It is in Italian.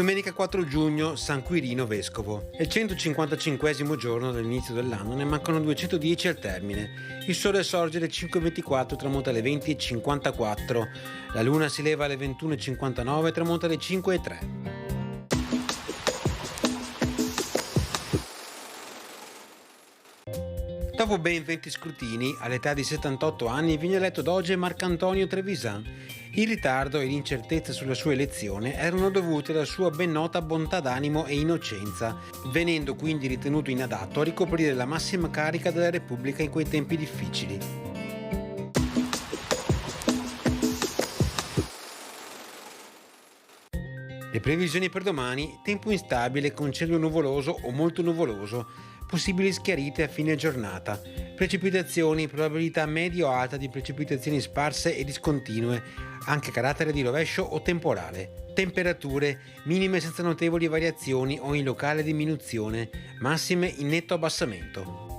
Domenica 4 giugno, San Quirino Vescovo. È il 155esimo giorno dall'inizio dell'anno, ne mancano 210 al termine. Il sole sorge alle 5:24, tramonta alle 20:54. La luna si leva alle 21:59, tramonta alle 5:03. Dopo ben 20 scrutini, all'età di 78 anni, viene eletto doge Marcantonio Trevisan. Il ritardo e l'incertezza sulla sua elezione erano dovuti alla sua ben nota bontà d'animo e innocenza, venendo quindi ritenuto inadatto a ricoprire la massima carica della Repubblica in quei tempi difficili. Le previsioni per domani: tempo instabile con cielo nuvoloso o molto nuvoloso, possibili schiarite a fine giornata, precipitazioni, probabilità medio-alta di precipitazioni sparse e discontinue, anche carattere di rovescio o temporale. Temperature minime senza notevoli variazioni o in locale diminuzione, massime in netto abbassamento.